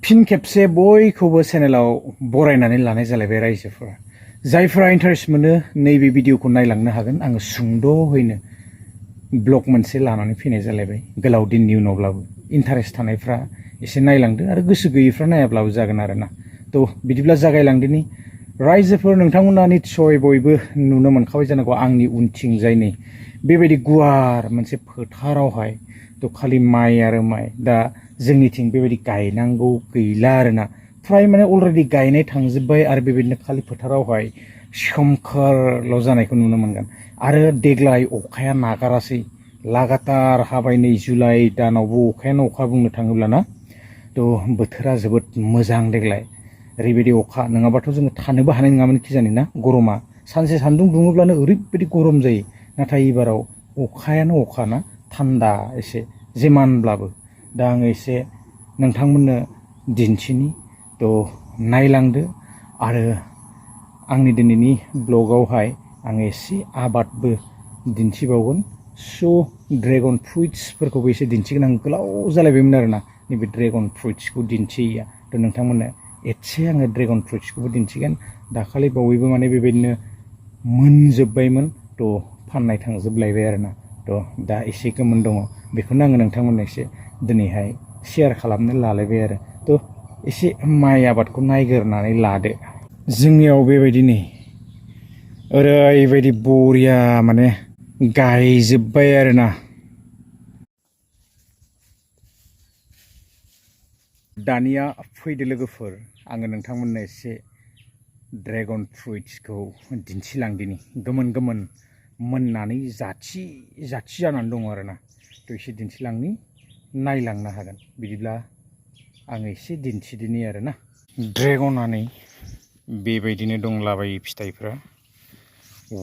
फिन खेबसे बयखौबो चेनेलाव बरायनानै लानाय जालायबाय रायजोफोरा जायफोरा इन्टारेस्ट मोनो नैबे भिडिअखौ नायलांनो हागोन आङो सुंद'हैनो ब्लग मोनसे लानानै फैनाय जालायबाय गोलाव दिननि उनावब्लाबो इन्टारेस्ट थानायफ्रा एसे नायलांदो आरो गोसो गैयैफ्रा नायाब्लाबो जागोन आरोना थ' बिदिब्ला जागायलांदिनि रायजोफोर नोंथांमोना निस्सय बयबो नुनो मोनखाबाय जानांगौ आंनि उनथिंजायनि बेबायदि गुवार मोनसे फोथारावहाय थ' खालि माइ आरो माइ दा जोंनिथिं बेबायदि गायनांगौ गैला आरोना फ्राय माने अलरेडि गायनाय थांजोब्बाय आरो बेबायदिनो खालि फोथारावहाय सोमखोरल' जानायखौ नुनो मोनगोन आरो देग्लाय अखाया नागारासै लागातार हाबाय नै जुलाइ दानावबो अखायानो अखा बुंनो थाङोब्लाना थ' बोथोरा जोबोद मोजां देग्लाय ओरैबायदि अखा नङाबाथ' जोङो थानोबो हानाय नङामोन खिजानि ना गरमा सानसे सान्दुं दुङोब्लानो ओरैबायदि गरम जायो नाथाय एबाराव अखायानो अखाना थान्दा एसे जेमानब्लाबो दा आङो एसे नोंथांमोननो दिन्थिनि थ' नायलांदो आरो आंनि दिनैनि ब्लगावहाय आङो एसे आबादबो दिन्थिबावगोन स' ड्रेगन फ्रुइट्सफोरखौबो एसे दिन्थिगोन आं गोलाव जालायबायमोन आरोना नैबे ड्रेगन फ्रुइट्सखौ दिन्थिया थ' नोंथांमोननो एसे आङो ड्रेगन फ्रुइट्सखौबो दिन्थिगोन दाखालि बावैबो माने बेबायदिनो मोनजोब्बायमोन थ' फाननाय थांजोबलायबाय आरोना थ' दा एसे गोमोन दङ बेखौनो आङो नोंथांमोननो एसे दिनैहाय शेयार खालामनो लालायबाय आरो थ' एसे माइ आबादखौ नायग्रोनानै लादो जोंनियाव बेबायदि नै ओरैबायदि बरिया माने गायजोब्बाय आरोना दानिया फैदो लोगोफोर आङो नोंथांमोननो एसे ड्रेगन फ्रुइट्सखौ दिन्थिलांदिनि गोमोन गोमोन मोननानै जाथि जाथि जानानै दङ आरोना थ' एसे दिन्थिलांनि नायलांनो हागोन बिदिब्ला आङो एसे दिन्थिदिनि आरोना ड्रेगना नै बेबायदिनो दंलाबायो फिथाइफ्रा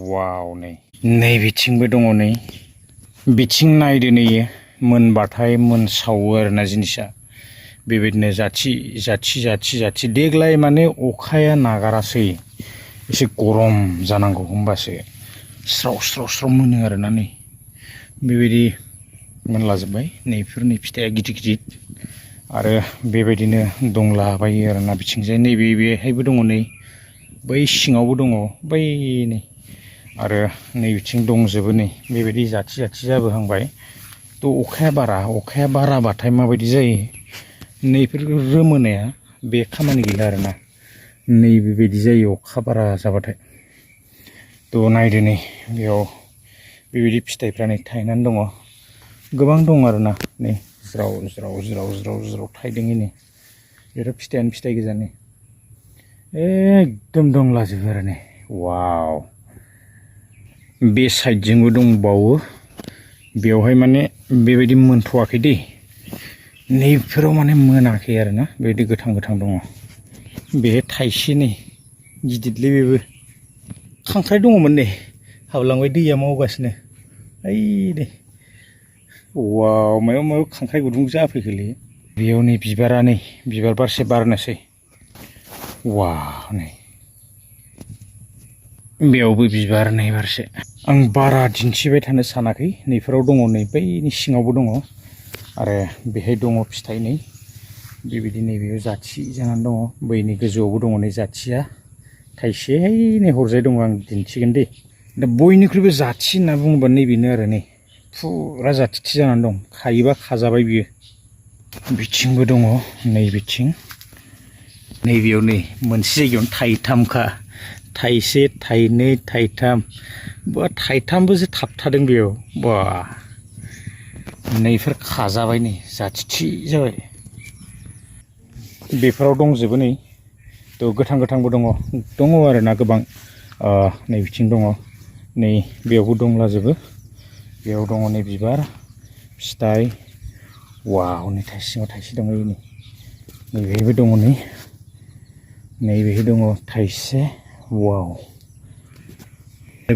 वाव नै बिथिंबो दङ नै बिथिं नायदो नैयो मोनबाथाय मोनसावो आरोना जिनिसा बेबायदिनो जाथि जाथि जाथि जाथि देग्लाय माने अखाया नागारासै एसे गरम जानांगौ होमबासो स्राव स्राव स्राव मोनो आरोना नै बेबायदि मोनलाजोब्बाय नैफोरनि फिथाइया गिदिर गिदिर आरो बेबायदिनो दंलाबायो आरोना बिथिंजाय नैबे बेहायबो दङ नै बै सिङावबो दङ बै नै आरो नै बिथिं दंजोबो नै बेबायदि जाथि जाथि जाबोहांबाय थ' अखाया बाराबाथाय माबायदि जायो नैफोर रोमोनाया बे खामानि गैला आरोना नै बेबायदि जायो अखा बारा जाबाथाय थ' नायदो नै बेयाव बेबायदि फिथाइफ्रा नै थायनानै दङ गोबां दं आरोना नै ज्राव ज्राव ज्राव ज्राव ज्राव थायदों नै बेथ' फिथाइयानो फिथाइ गोजा नै एकदम दंलाजोबो आरो नै वाव बे साइडजोंबो दंबावो बेवहाय माने बेबायदि मोनथ'वाखै दै नैफोराव माने मोनाखै आरोना बेबायदि गोथां गोथां दङ बेहाय थाइसे नै गिदिरलै बेबो खांख्राइ दङमोन नै हाबलांबाय दैया मावगासिनो ओइ नै वाव मायाव मायाव खांख्राइ गुदुं जाफैखोलै बेयाव नै बिबारा नै बिबार बारसे बारनोसै वाव नै बेयावबो बिबार नै बारसे आं बारा दिन्थिबाय थानो सानाखै नैफोराव दङ नै बैनि सिङावबो दङ आरो बेहाय दङ फिथाइ नै बेबायदि नैबेयाव जाथि जानानै दङ बैनि गोजौआवबो दङ नै जाथिया थाइसे नै हरजाय दङ आं दिन्थिगोन दे दा बयनिख्रुइबो जाथि होनना बुङोबा नैबेनो आरो नै फुरा जाथिथि जानानै दं खायोबा खाजाबाय बियो बिथिंबो दङ नै बिथिं नैबेयाव नै मोनसे जायगायावनो थाइथामखा थाइसे थाइनै थाइथाम बा थाइथामबोसो थाबथादों बेयाव बा नैफोर खाजाबाय नै जाथिथि जाबाय बेफोराव दंजोबो नै थ' गोथां गोथांबो दङ आरोना गोबां नै बिथिं दङ नै बेयावबो दंलाजोबो बेयाव दङ नै बिबार फिथाइ वाव नै थाइसेङाव थाइसे दङ नै नैबेहायबो दङ नैबेहाय दङ थाइसे वाव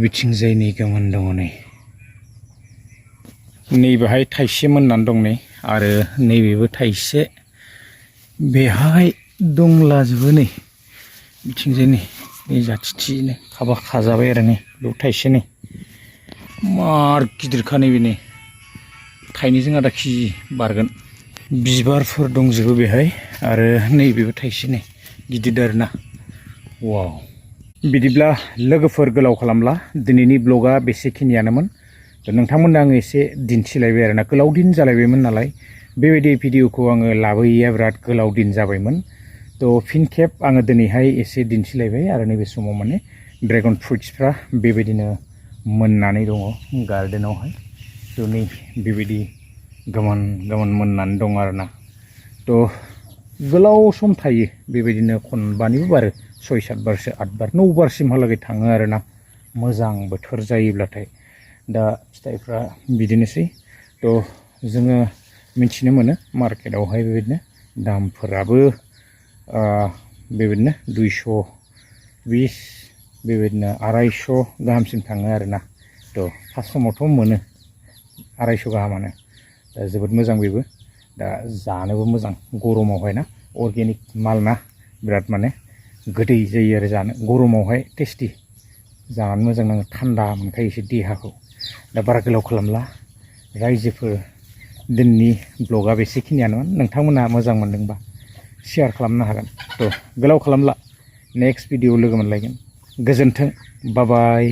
बिथिंजाय नै गोमोन दङ नैबेहाय थाइसे मोननानै दं नै आरो नैबेबो थाइसे बेहाय दंलाजोबो नै बिथिंजाय नै जाथिथिनो खाबा खाजाबाय आरो नै बेयाव थाइसे नै मार गिदिरखा नैबे नै थाइनैजों आधा केजि बारगोन बिबारफोर दंजोबो बेहाय आरो नैबेबो थाइसे नै गिदिर आरोना वाव बिदिब्ला लोगोफोर गोलाव खालामला दिनैनि ब्लगा बेसेखिनियानोमोन नोंथांमोननो आङो एसे दिन्थिलायबाय आरोना गोलाव दिन जालायबायमोन नालाय बेबायदि भिडिअखौ आङो लाबोयैया बिराद गोलाव दिन जाबायमोन फिन खेब आङो दिनैहाय एसे दिन्थिलायबाय आरो नैबे समाव माने ड्रेगन फ्रुइट्सफ्रा बेबायदिनो मोननानै दङ गार्डेनावहाय नै बेबायदि गोमोन गोमोन मोननानै दं आरोना गोलाव सम थायो बेबायदिनो खनबानिबो बारो 6-7 बारसो 8 बार 9 बारसिमहालागै थाङो आरोना मोजां बोथोर जायोब्लाथाय दा फिथाइफ्रा बिदिनोसै जोङो मिथिनो मोनो मार्केटावहाय बेबायदिनो दामफोराबो बेबायदिनो 220 बेबायदिनो 250 गाहामसिम थाङो आरोना फार्स्ट समावथ' मोनो 250 गाहामानो दा जोबोद मोजां बेबो दा जानोबो मोजां गरमावहाय ना अर्गेनिक माल ना बिराद माने गोदै जायो आरो जानो गरमावहाय टेस्टि जानानै मोजां नाङो थान्दा मोनखायो एसे देहाखौ दा बारा गोलाव खालामला रायजोफोर दिनैनि ब्लगा बेसेखिनियानोमोन नोंथांमोना मोजां मोनदोंबा शेयार खालामनो हागोन गोलाव खालामला नेक्स्ट भिडिअ लोगो मोनलायगोन गोजोन्थों बाय बाय